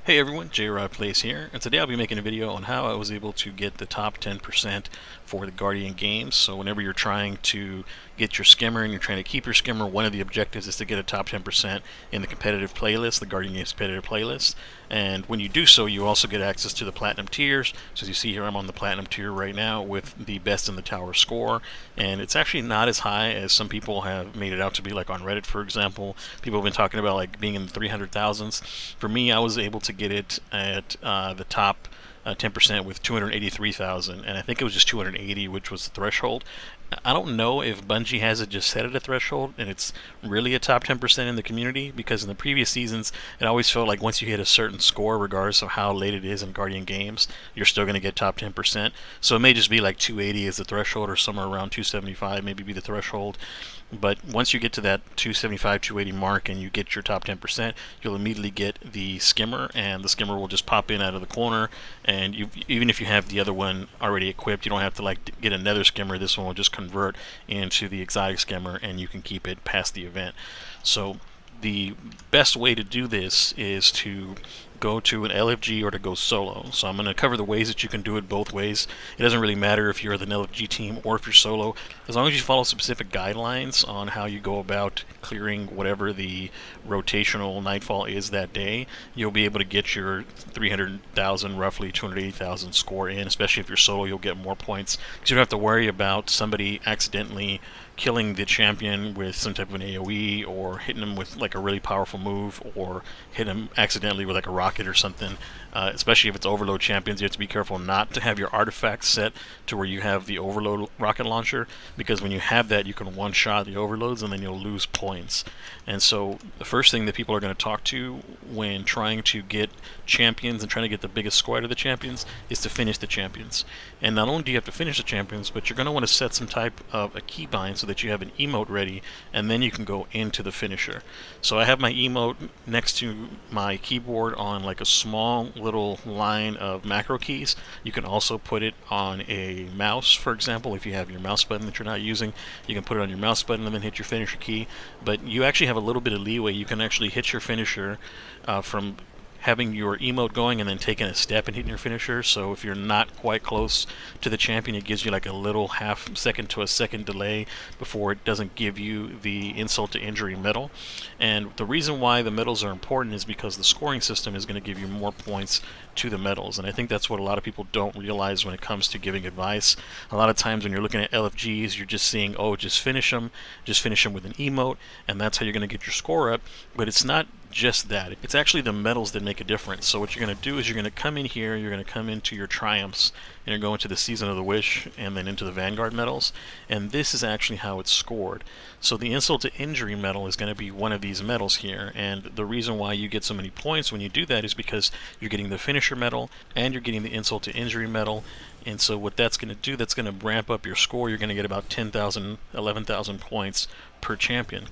Hey everyone, J-Rod Plays here, and today I'll be making a video on how I was able to get the top 10% for the Guardian games. So whenever you're trying to get your skimmer and you're trying to keep your skimmer, one of the objectives is to get a top 10% in the competitive playlist, the Guardian Games competitive playlist. And when you do so, you also get access to the platinum tiers. So as you see here, I'm on the platinum tier right now with the best in the tower score, and it's actually not as high as some people have made it out to be, like on Reddit, for example. People have been talking about like being in the 300,000s. For me, I was able to get it at the top 10% with 283,000, and I think it was just 280, which was the threshold. I don't know if Bungie has it just set at a threshold and it's really a top 10% in the community, because in the previous seasons it always felt like once you hit a certain score, regardless of how late it is in Guardian games, you're still going to get top 10%. So it may just be like 280 is the threshold, or somewhere around 275 maybe be the threshold. But once you get to that 275, 280 mark and you get your top 10%, you'll immediately get the skimmer, and the skimmer will just pop in out of the corner. And even if you have the other one already equipped, you don't have to like get another skimmer. This one will just convert into the exotic skimmer, and you can keep it past the event. So the best way to do this is to go to an LFG or to go solo. So I'm going to cover the ways that you can do it both ways. It doesn't really matter if you're the LFG team or if you're solo, as long as you follow specific guidelines on how you go about clearing whatever the rotational nightfall is that day. You'll be able to get your 300,000, roughly 280,000 score in. Especially if you're solo, you'll get more points because you don't have to worry about somebody accidentally killing the champion with some type of an AoE, or hitting him with like a really powerful move, or hit him accidentally with like a rocket or something. Especially if it's overload champions, you have to be careful not to have your artifacts set to where you have the overload rocket launcher, because when you have that, you can one-shot the overloads and then you'll lose points. And so the first thing that people are going to talk to when trying to get champions and trying to get the biggest score out of the champions is to finish the champions. And not only do you have to finish the champions, but you're going to want to set some type of a keybind so that you have an emote ready, and then you can go into the finisher. So I have my emote next to my keyboard on like a small little line of macro keys. You can also put it on a mouse, for example. If you have your mouse button that you're not using, you can put it on your mouse button and then hit your finisher key. But you actually have a little bit of leeway. You can actually hit your finisher from having your emote going and then taking a step and hitting your finisher. So if you're not quite close to the champion, it gives you like a little half second to a second delay before it doesn't give you the insult to injury medal. And the reason why the medals are important is because the scoring system is going to give you more points to the medals. And I think that's what a lot of people don't realize when it comes to giving advice. A lot of times when you're looking at LFGs, you're just seeing, oh, just finish them with an emote, and that's how you're going to get your score up. But it's not just that. It's actually the medals that make a difference. So what you're going to do is you're going to come in here, you're going to come into your triumphs, and you're going to the Season of the Wish, and then into the Vanguard medals, and this is actually how it's scored. So the insult to injury medal is going to be one of these medals here, and the reason why you get so many points when you do that is because you're getting the finisher medal and you're getting the insult to injury medal. And so what that's going to do, that's going to ramp up your score. You're going to get about 10,000, 11,000 points per champion.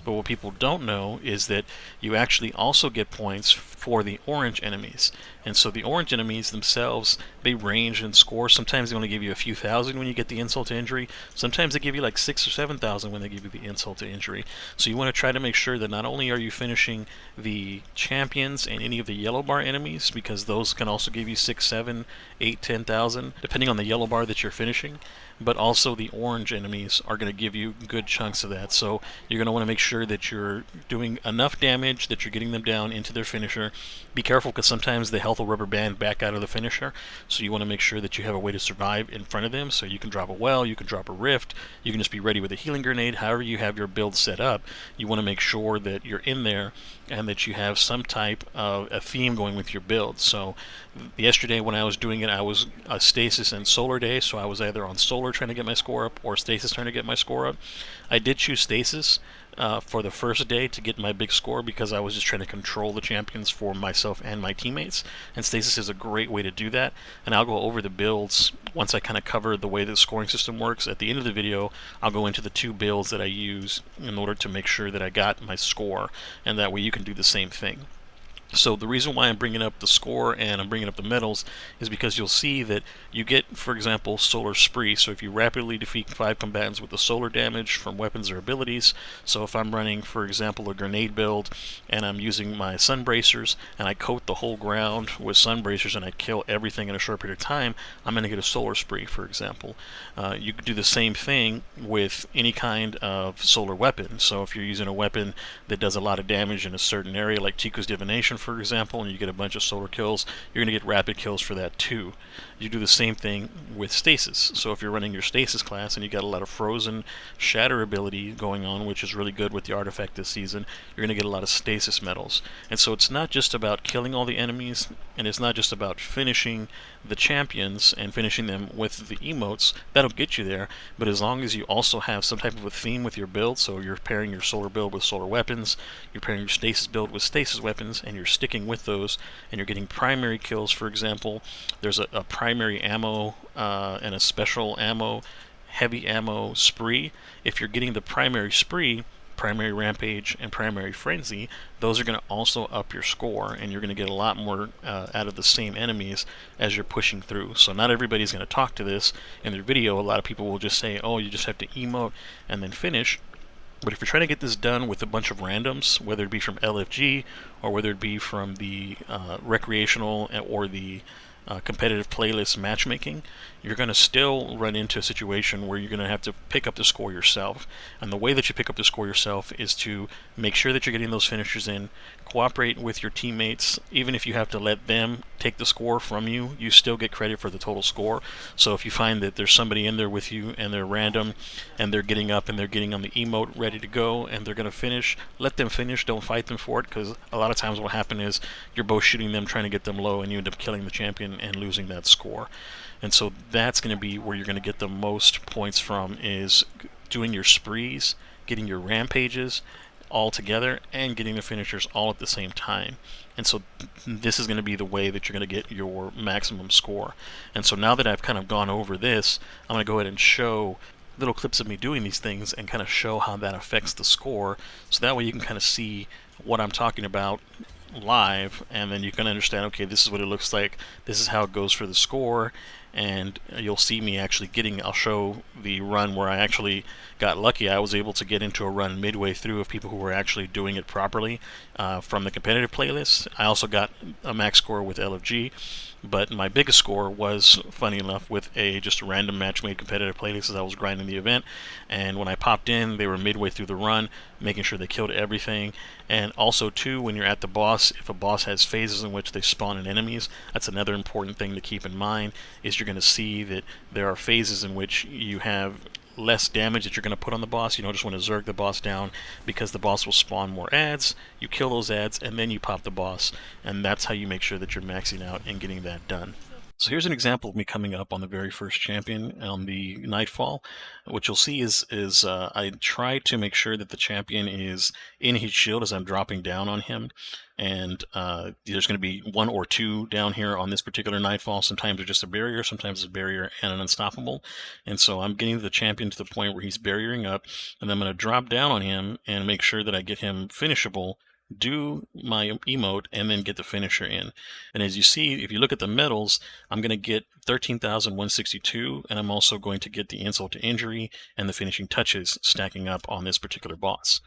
But what people don't know is that you actually also get points for the orange enemies. And so the orange enemies themselves, they range in score. Sometimes they only give you a few thousand when you get the insult to injury. Sometimes they give you like 6,000 or 7,000 when they give you the insult to injury. So you want to try to make sure that not only are you finishing the champions and any of the yellow bar enemies, because those can also give you 6, 7, 8, 10,000, depending on the yellow bar that you're finishing, but also the orange enemies are going to give you good chunks of that. So you're going to want to make sure that you're doing enough damage, that you're getting them down into their finisher. Be careful, because sometimes the health will rubber band back out of the finisher, so you want to make sure that you have a way to survive in front of them. So you can drop a well, you can drop a rift, you can just be ready with a healing grenade. However you have your build set up, you want to make sure that you're in there and that you have some type of a theme going with your build. So yesterday when I was doing it, I was a stasis and solar day, so I was either on solar trying to get my score up or stasis trying to get my score up. I did choose stasis for the first day to get my big score, because I was just trying to control the champions for myself and my teammates, and stasis is a great way to do that. And I'll go over the builds once I kind of cover the way the scoring system works. At the end of the video, I'll go into the two builds that I use in order to make sure that I got my score, and that way you can do the same thing. So the reason why I'm bringing up the score and I'm bringing up the medals is because you'll see that you get, for example, Solar Spree. So if you rapidly defeat 5 combatants with the solar damage from weapons or abilities, so if I'm running, for example, a grenade build and I'm using my sun bracers and I coat the whole ground with sun bracers and I kill everything in a short period of time, I'm going to get a Solar Spree, for example. You could do the same thing with any kind of solar weapon. So if you're using a weapon that does a lot of damage in a certain area, like Chico's Divination, for example, and you get a bunch of solar kills, you're going to get rapid kills for that too. You do the same thing with stasis. So if you're running your stasis class and you got a lot of frozen shatter ability going on, which is really good with the artifact this season, you're going to get a lot of stasis medals. And so it's not just about killing all the enemies, and it's not just about finishing the champions and finishing them with the emotes. That'll get you there, but as long as you also have some type of a theme with your build, so you're pairing your solar build with solar weapons, you're pairing your stasis build with stasis weapons, and you're sticking with those, and you're getting primary kills, for example. There's a primary ammo and a special ammo, heavy ammo spree. If you're getting the primary spree, primary rampage, and primary frenzy, those are going to also up your score, and you're going to get a lot more out of the same enemies as you're pushing through. So not everybody's going to talk to this in their video. A lot of people will just say, oh, you just have to emote and then finish. But if you're trying to get this done with a bunch of randoms, whether it be from LFG or whether it be from the recreational or the competitive playlist matchmaking, you're going to still run into a situation where you're going to have to pick up the score yourself. And the way that you pick up the score yourself is to make sure that you're getting those finishers in, cooperate with your teammates. Even if you have to let them take the score from you, you still get credit for the total score. So if you find that there's somebody in there with you and they're random and they're getting up and they're getting on the emote ready to go and they're going to finish, let them finish. Don't fight them for it, because a lot of times what will happen is you're both shooting them, trying to get them low, and you end up killing the champion and losing that score. And so that's going to be where you're going to get the most points from, is doing your sprees, getting your rampages all together, and getting the finishers all at the same time. And so this is going to be the way that you're going to get your maximum score. And so now that I've kind of gone over this, I'm going to go ahead and show little clips of me doing these things and kind of show how that affects the score, so that way you can kind of see what I'm talking about live, and then you can understand, okay, this is what it looks like, this is how it goes for the score, and you'll see me actually I'll show the run where I actually got lucky. I was able to get into a run midway through of people who were actually doing it properly from the competitive playlist. I also got a max score with LFG, but my biggest score was, funny enough, with just a random match-made competitive playlist as I was grinding the event. And when I popped in, they were midway through the run, making sure they killed everything. And also, too, when you're at the boss, if a boss has phases in which they spawn in enemies, that's another important thing to keep in mind, is you're going to see that there are phases in which you have less damage that you're going to put on the boss. You don't just want to zerg the boss down, because the boss will spawn more ads. You kill those ads and then you pop the boss, and that's how you make sure that you're maxing out and getting that done. So here's an example of me coming up on the very first champion on the Nightfall. What you'll see is I try to make sure that the champion is in his shield as I'm dropping down on him. And there's going to be one or two down here on this particular Nightfall. Sometimes they're just a barrier, sometimes a barrier and an unstoppable. And so I'm getting the champion to the point where he's barriering up, and I'm going to drop down on him and make sure that I get him finishable, do my emote, and then get the finisher in. And as you see, if you look at the medals, I'm going to get 13,162, and I'm also going to get the insult to injury and the finishing touches stacking up on this particular boss.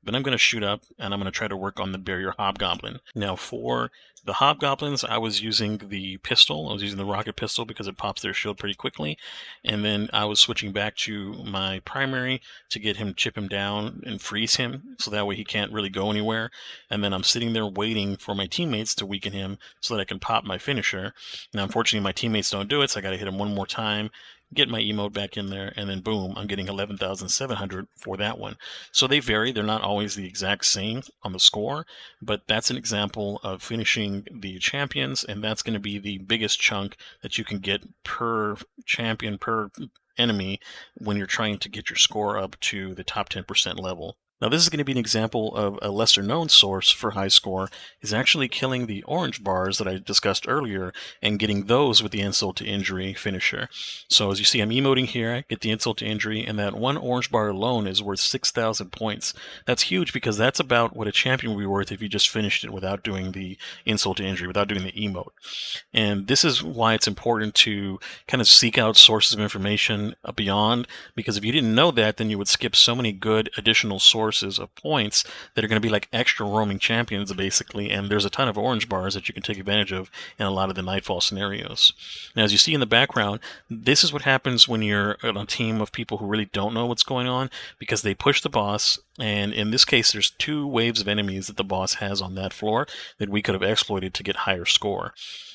Then I'm going to shoot up, and I'm going to try to work on the barrier hobgoblin. Now for the hobgoblins, I was using the pistol. I was using the rocket pistol because it pops their shield pretty quickly. And then I was switching back to my primary to get him, chip him down and freeze him, so that way he can't really go anywhere. And then I'm sitting there waiting for my teammates to weaken him so that I can pop my finisher. Now unfortunately my teammates don't do it, so I got to hit him one more time, get my emote back in there, and then boom, I'm getting 11,700 for that one. So they vary. They're not always the exact same on the score, but that's an example of finishing the champions, and that's going to be the biggest chunk that you can get per champion, per enemy, when you're trying to get your score up to the top 10% level. Now this is going to be an example of a lesser known source for high score, is actually killing the orange bars that I discussed earlier and getting those with the insult to injury finisher. So as you see, I'm emoting here, I get the insult to injury, and that one orange bar alone is worth 6,000 points. That's huge because that's about what a champion would be worth if you just finished it without doing the insult to injury, without doing the emote. And this is why it's important to kind of seek out sources of information beyond, because if you didn't know that, then you would skip so many good additional sources of points that are going to be like extra roaming champions, basically, and there's a ton of orange bars that you can take advantage of in a lot of the Nightfall scenarios. Now, as you see in the background, this is what happens when you're on a team of people who really don't know what's going on, because they push the boss, and in this case, there's 2 waves of enemies that the boss has on that floor that we could have exploited to get higher score.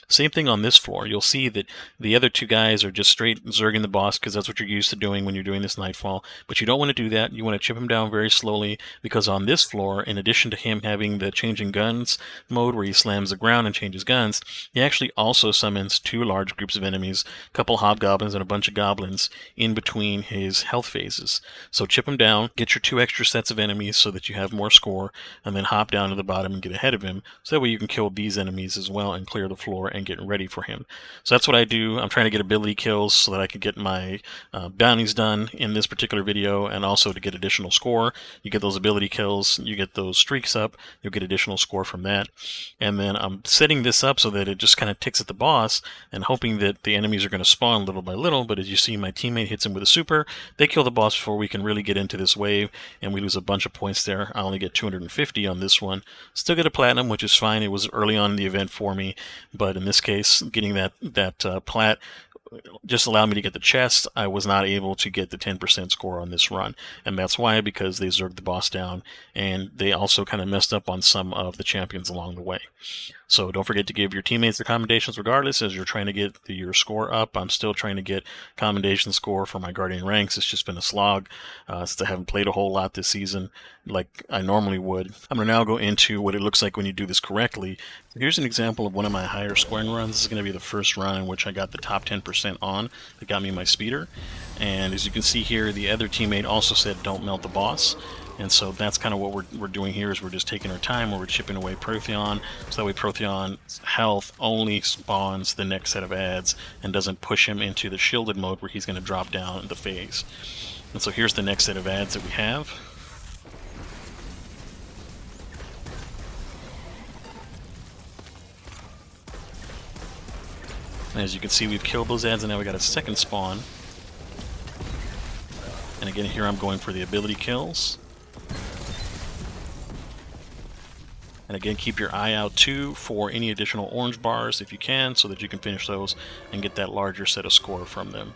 Same thing on this floor. You'll see that the other 2 guys are just straight zerging the boss because that's what you're used to doing when you're doing this Nightfall. But you don't want to do that. You want to chip him down very slowly, because on this floor, in addition to him having the changing guns mode where he slams the ground and changes guns, he actually also summons 2 large groups of enemies, a couple hobgoblins and a bunch of goblins in between his health phases. So chip him down, get your 2 extra sets of enemies so that you have more score, and then hop down to the bottom and get ahead of him, so that way you can kill these enemies as well and clear the floor and get ready for him. So that's what I do. I'm trying to get ability kills so that I can get my bounties done in this particular video, and also to get additional score. You get those ability kills, you get those streaks up, you'll get additional score from that. And then I'm setting this up so that it just kind of ticks at the boss and hoping that the enemies are going to spawn little by little, but as you see, my teammate hits him with a super. They kill the boss before we can really get into this wave, and we lose a bunch of points there. I only get 250 on this one. Still get a platinum, which is fine. It was early on in the event for me, but in this case, getting that plat just allowed me to get the chest. I was not able to get the 10% score on this run, and that's why, because they zerged the boss down, and they also kind of messed up on some of the champions along the way. So don't forget to give your teammates the commendations regardless as you're trying to get your score up. I'm still trying to get commendation score for my Guardian ranks. It's just been a slog since I haven't played a whole lot this season like I normally would. I'm going to now go into what it looks like when you do this correctly. Here's an example of one of my higher scoring runs. This is going to be the first run in which I got the top 10% on that got me my speeder. And as you can see here, the other teammate also said don't melt the boss. And so that's kind of what we're doing here, is we're just taking our time where we're chipping away Protheon, so that way Protheon's health only spawns the next set of ads and doesn't push him into the shielded mode where he's going to drop down the phase. And so here's the next set of ads that we have. And as you can see, we've killed those ads, and now we got a second spawn. And again, here I'm going for the ability kills. And again, keep your eye out too for any additional orange bars if you can, so that you can finish those and get that larger set of score from them.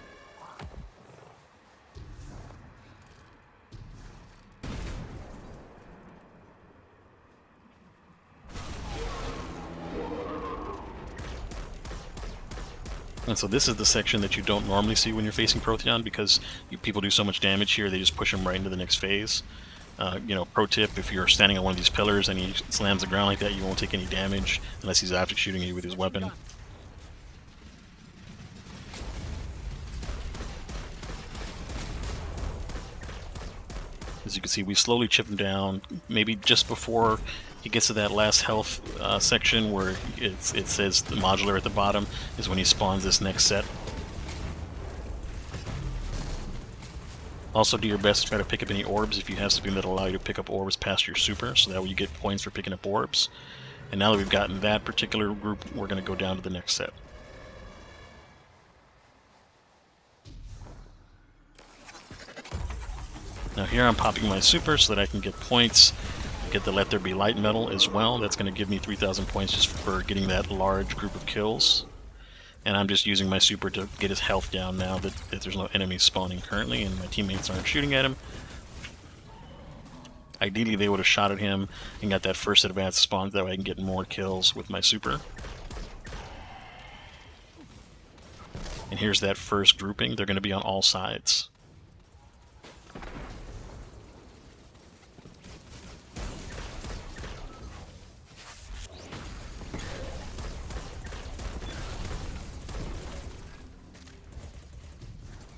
And so this is the section that you don't normally see when you're facing Protheon, because people do so much damage here, they just push him right into the next phase. Pro tip, if you're standing on one of these pillars and he slams the ground like that, you won't take any damage unless he's after shooting you with his weapon. As you can see, we slowly chip him down, maybe just before he gets to that last health section where it says the modular at the bottom is when he spawns this next set. Also, do your best to try to pick up any orbs if you have something that'll allow you to pick up orbs past your super, so that way you get points for picking up orbs. And now that we've gotten that particular group, we're going to go down to the next set. Now here I'm popping my super so that I can get points, get the Let There Be Light medal as well. That's going to give me 3,000 points just for getting that large group of kills. And I'm just using my super to get his health down now that there's no enemies spawning currently and my teammates aren't shooting at him. Ideally they would have shot at him and got that first advanced spawn, that way I can get more kills with my super. And here's that first grouping. They're going to be on all sides.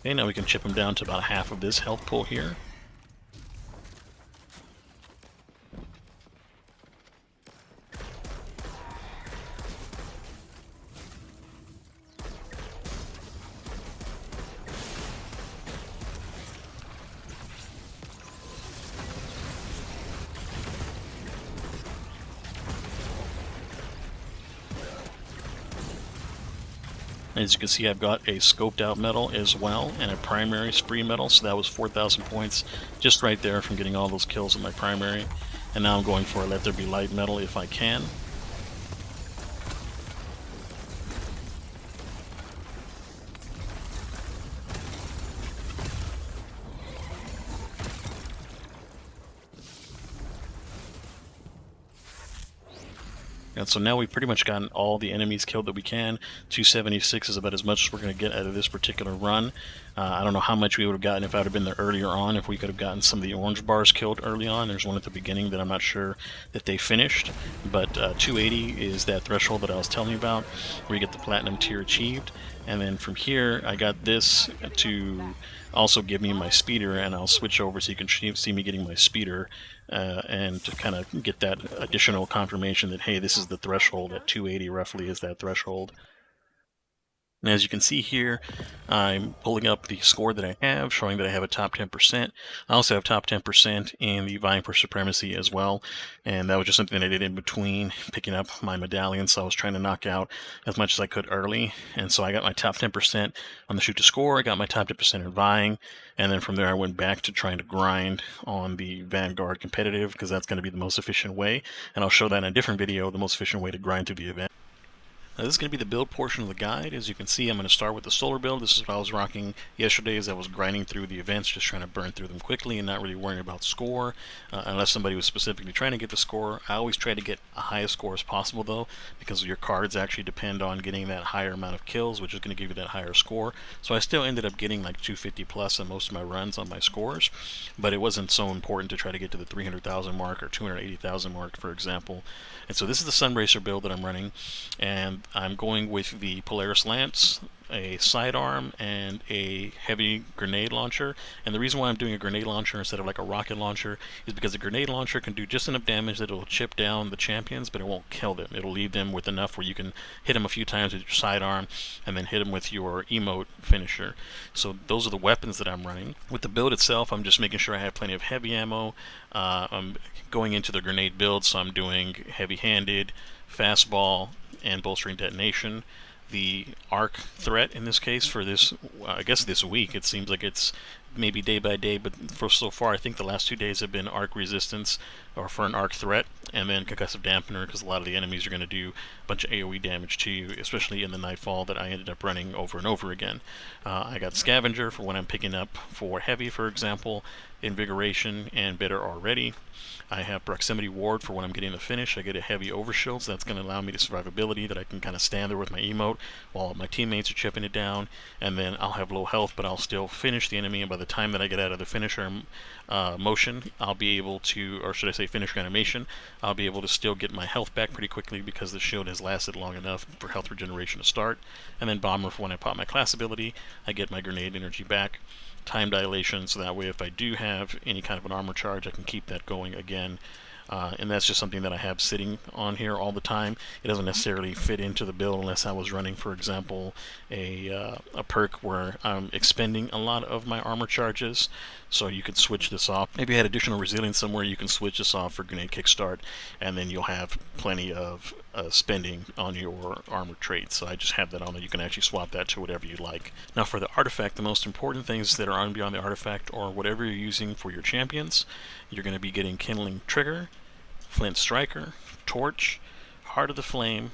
Okay, now we can chip him down to about half of this health pool here. As you can see, I've got a scoped out medal as well and a primary spree medal, so that was 4,000 points just right there from getting all those kills in my primary. And now I'm going for a Let There Be Light medal if I can. And so now we've pretty much gotten all the enemies killed that we can. 276 is about as much as we're going to get out of this particular run. I don't know how much we would have gotten if I would have been there earlier on, if we could have gotten some of the orange bars killed early on. There's one at the beginning that I'm not sure that they finished, but 280 is that threshold that I was telling you about, where you get the platinum tier achieved. And then from here, I got this to also give me my speeder, and I'll switch over so you can see me getting my speeder, and to kind of get that additional confirmation that, hey, this is the threshold at 280 roughly is that threshold. And as you can see here, I'm pulling up the score that I have, showing that I have a top 10%. I also have top 10% in the Vying for Supremacy as well, and that was just something that I did in between picking up my medallion, so I was trying to knock out as much as I could early, and so I got my top 10% on the shoot to score, I got my top 10% in Vying, and then from there I went back to trying to grind on the Vanguard competitive, because that's going to be the most efficient way, and I'll show that in a different video, the most efficient way to grind through the event. Now this is going to be the build portion of the guide. As you can see, I'm going to start with the solar build. This is what I was rocking yesterday as I was grinding through the events, just trying to burn through them quickly and not really worrying about score, unless somebody was specifically trying to get the score. I always try to get a highest score as possible, though, because your cards actually depend on getting that higher amount of kills, which is going to give you that higher score. So I still ended up getting like 250 plus on most of my runs on my scores, but it wasn't so important to try to get to the 300,000 mark or 280,000 mark, for example. And so this is the Sunbracer build that I'm running, and I'm going with the Polaris Lance, a sidearm, and a heavy grenade launcher. And the reason why I'm doing a grenade launcher instead of like a rocket launcher is because a grenade launcher can do just enough damage that it'll chip down the champions, but it won't kill them. It'll leave them with enough where you can hit them a few times with your sidearm and then hit them with your emote finisher. So those are the weapons that I'm running. With the build itself, I'm just making sure I have plenty of heavy ammo. I'm going into the grenade build, so I'm doing heavy-handed, fastball, and bolstering detonation. The arc threat in this case for this, I guess this week, it seems like it's maybe day by day, but for so far I think the last 2 days have been arc resistance, or for an arc threat, and then concussive dampener, because a lot of the enemies are going to do a bunch of AoE damage to you, especially in the nightfall that I ended up running over and over again. I got scavenger for when I'm picking up for heavy, for example, invigoration and bitter already. I have proximity ward for when I'm getting the finish. I get a heavy overshield, so that's going to allow me to survivability, that I can kind of stand there with my emote while my teammates are chipping it down, and then I'll have low health, but I'll still finish the enemy, and by the time that I get out of the finisher motion, I'll be able to, or should I say finisher animation, I'll be able to still get my health back pretty quickly because the shield has lasted long enough for health regeneration to start. And then bomber for when I pop my class ability, I get my grenade energy back. Time dilation, so that way if I do have any kind of an armor charge, I can keep that going again. And that's just something that I have sitting on here all the time. It doesn't necessarily fit into the build unless I was running, for example, a perk where I'm expending a lot of my armor charges, so you could switch this off. Maybe you had additional resilience somewhere, you can switch this off for grenade kickstart, and then you'll have plenty of spending on your armor traits. So I just have that on there. You can actually swap that to whatever you like. Now for the artifact, the most important things that are on beyond the artifact, or whatever you're using for your champions, you're going to be getting Kindling Trigger, Flint Striker, Torch, Heart of the Flame,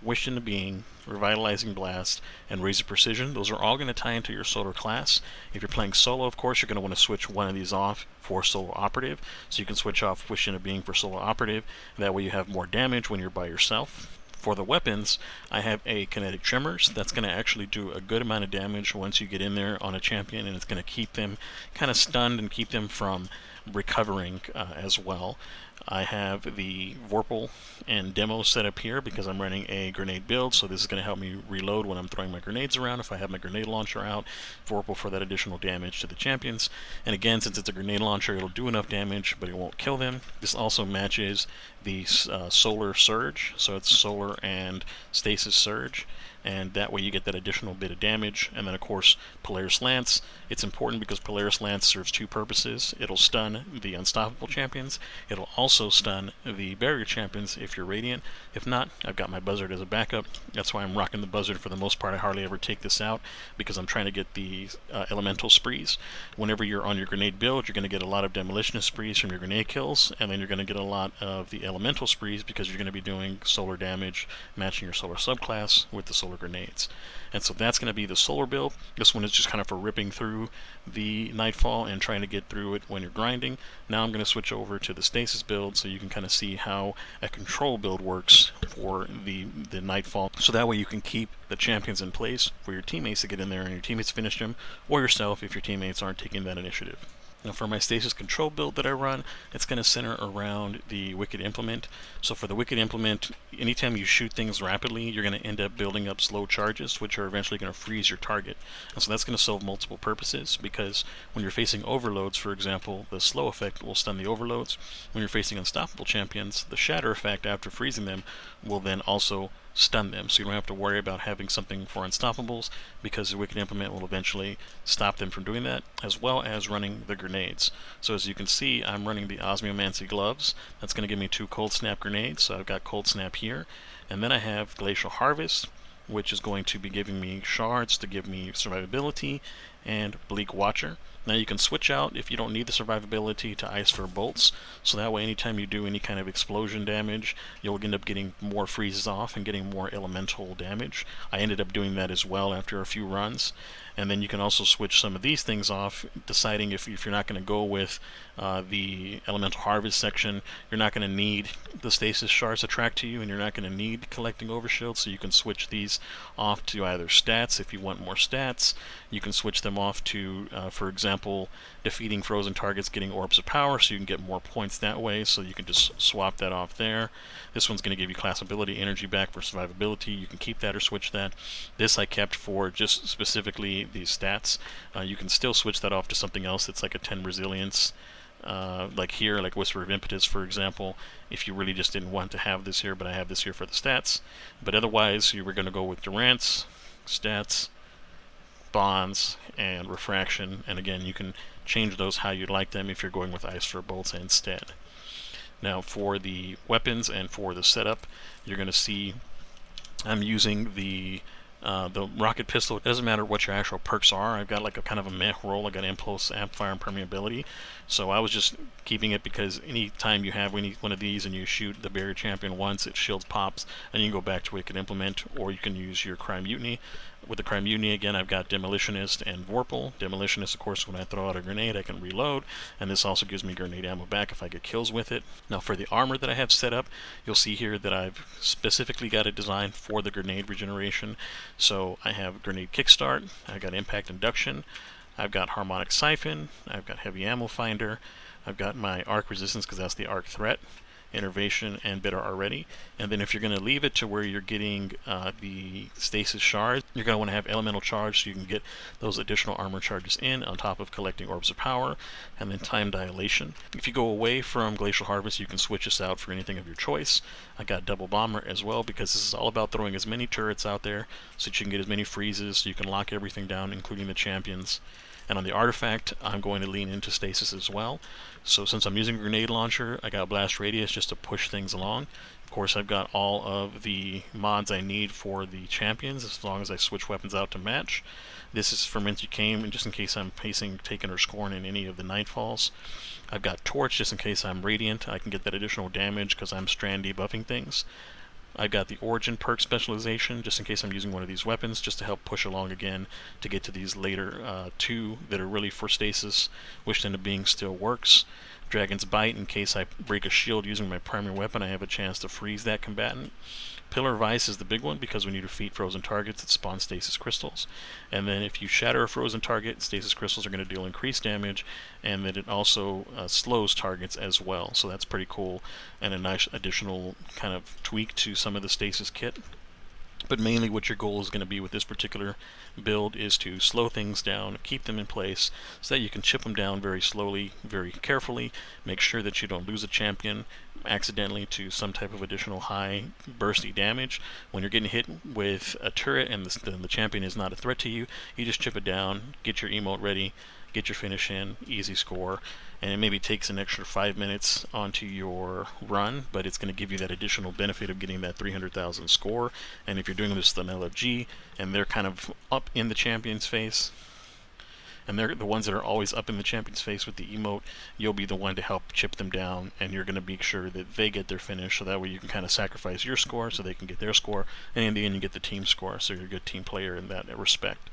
Wish into Being, Revitalizing Blast, and Razor Precision. Those are all going to tie into your solar class. If you're playing solo, of course, you're going to want to switch one of these off for Solo Operative. So you can switch off Wish into Being for Solo Operative. That way you have more damage when you're by yourself. For the weapons, I have a Kinetic Tremors. That's going to actually do a good amount of damage once you get in there on a champion, and it's going to keep them kind of stunned and keep them from recovering as well. I have the Vorpal and Demo set up here because I'm running a grenade build, so this is going to help me reload when I'm throwing my grenades around if I have my grenade launcher out. Vorpal for that additional damage to the champions. And again, since it's a grenade launcher, it'll do enough damage, but it won't kill them. This also matches the Solar Surge, so it's Solar and Stasis Surge. and that way you get that additional bit of damage. And then of course Polaris Lance, it's important because Polaris Lance serves two purposes. It'll stun the unstoppable champions, it'll also stun the barrier champions if you're Radiant. If not, I've got my Buzzard as a backup. That's why I'm rocking the Buzzard for the most part. I hardly ever take this out because I'm trying to get the elemental sprees. Whenever you're on your grenade build, you're going to get a lot of demolitionist sprees from your grenade kills, and then you're going to get a lot of the elemental sprees because you're going to be doing solar damage, matching your solar subclass with the solar grenades. And so that's going to be the solar build. This one is just kind of for ripping through the Nightfall and trying to get through it when you're grinding. Now I'm going to switch over to the stasis build so you can kind of see how a control build works for the Nightfall. So that way you can keep the champions in place for your teammates to get in there and your teammates finish them, or yourself if your teammates aren't taking that initiative. Now for my stasis control build that I run, it's going to center around the Wicked Implement. So for the Wicked Implement, anytime you shoot things rapidly, you're going to end up building up slow charges, which are eventually going to freeze your target. And so that's going to serve multiple purposes, because when you're facing overloads, for example, the slow effect will stun the overloads. When you're facing unstoppable champions, the shatter effect after freezing them will then also stun them, so you don't have to worry about having something for unstoppables, because the Wicked Implement will eventually stop them from doing that, as well as running the grenades. So as you can see, I'm running the Osmiomancy gloves. That's going to give me 2 Cold Snap grenades, so I've got Cold Snap here, and then I have Glacial Harvest, which is going to be giving me shards to give me survivability, and Bleak Watcher. Now you can switch out if you don't need the survivability to Ice for Bolts, so that way anytime you do any kind of explosion damage, you'll end up getting more freezes off and getting more elemental damage. I ended up doing that as well after a few runs. And then you can also switch some of these things off, deciding if you're not going to go with the Elemental Harvest section, you're not going to need the Stasis Shards to track to you, and you're not going to need Collecting Overshield, so you can switch these off to either stats if you want more stats. You can switch them off to, for example, defeating frozen targets, getting Orbs of Power, so you can get more points that way, so you can just swap that off there. This one's going to give you class ability energy back for survivability. You can keep that or switch that. This I kept for just specifically these stats. You can still switch that off to something else that's like a 10 resilience, like here, like Whisper of Impetus, for example, if you really just didn't want to have this here, but I have this here for the stats. But otherwise, you were going to go with Durance, stats, bonds, and refraction, and again, you can change those how you'd like them if you're going with Ice for Bolts instead. Now for the weapons and for the setup, you're going to see I'm using the rocket pistol. It doesn't matter what your actual perks are. I've got like a kind of a meh roll. I got Impulse, Amplifier, and Permeability. So I was just keeping it because any time you have one of these and you shoot the barrier champion once, it shields pops, and you can go back to Wicked Implement, or you can use your Crime Mutiny. With the Crime Mutiny, again, I've got Demolitionist and Vorpal. Demolitionist, of course, when I throw out a grenade, I can reload, and this also gives me grenade ammo back if I get kills with it. Now, for the armor that I have set up, you'll see here that I've specifically got it designed for the grenade regeneration. So I have Grenade Kickstart, I've got Impact Induction, I've got Harmonic Siphon, I've got Heavy Ammo Finder, I've got my Arc Resistance because that's the Arc Threat, Innervation, and Bitter already. And then if you're going to leave it to where you're getting the Stasis Shards, you're going to want to have Elemental Charge so you can get those additional armor charges in on top of collecting Orbs of Power, and then Time Dilation. If you go away from Glacial Harvest, you can switch this out for anything of your choice. I got Double Bomber as well because this is all about throwing as many turrets out there so that you can get as many freezes, so you can lock everything down, including the champions. And on the artifact, I'm going to lean into stasis as well. So since I'm using a grenade launcher, I got Blast Radius just to push things along. Of course, I've got all of the mods I need for the champions, as long as I switch weapons out to match. This is for Mentucane, and just in case I'm facing Taken or Scorn in any of the Nightfalls. I've got Torch, just in case I'm Radiant. I can get that additional damage because I'm strand debuffing things. I've got the Origin perk specialization, just in case I'm using one of these weapons, just to help push along again to get to these later two that are really for stasis. Wished into Being still works. Dragon's Bite, in case I break a shield using my primary weapon, I have a chance to freeze that combatant. Pillar of Ice is the big one because when you defeat frozen targets, it spawns stasis crystals. And then if you shatter a frozen target, stasis crystals are going to deal increased damage, and then it also slows targets as well. So that's pretty cool and a nice additional kind of tweak to some of the stasis kit. But mainly what your goal is going to be with this particular build is to slow things down, keep them in place, so that you can chip them down very slowly, very carefully, make sure that you don't lose a champion accidentally to some type of additional high bursty damage. When you're getting hit with a turret and the champion is not a threat to you, you just chip it down, get your emote ready, get your finish in, easy score, and it maybe takes an extra 5 minutes onto your run, but it's going to give you that additional benefit of getting that 300,000 score. And if you're doing this with an LFG and they're kind of up in the champion's face, and they're the ones that are always up in the champion's face with the emote, you'll be the one to help chip them down, and you're going to make sure that they get their finish, so that way you can kind of sacrifice your score so they can get their score, and in the end you get the team score, so you're a good team player in that respect.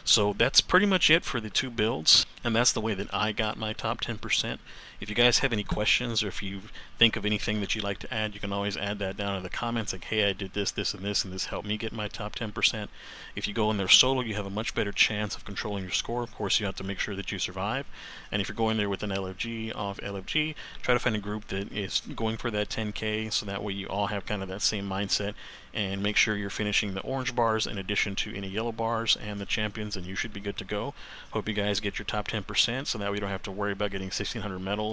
So that's pretty much it for the two builds, and that's the way that I got my top 10%. If you guys have any questions, or if you think of anything that you'd like to add, you can always add that down in the comments, like, hey, I did this, this, and this helped me get my top 10%. If you go in there solo, you have a much better chance of controlling your score. Of course, you have to make sure that you survive. And if you're going there with an LFG off LFG, try to find a group that is going for that 10K, so that way you all have kind of that same mindset, and make sure you're finishing the orange bars in addition to any yellow bars and the champions, and you should be good to go. Hope you guys get your top 10%, so that we don't have to worry about getting 1,600 medals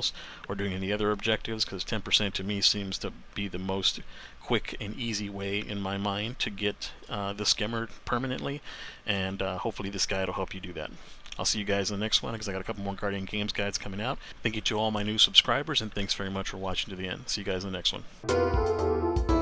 or doing any other objectives, because 10% to me seems to be the most quick and easy way in my mind to get the skimmer permanently, and hopefully this guide will help you do that. I'll see you guys in the next one, because I got a couple more Guardian Games guides coming out. Thank you to all my new subscribers, and thanks very much for watching to the end. See you guys in the next one.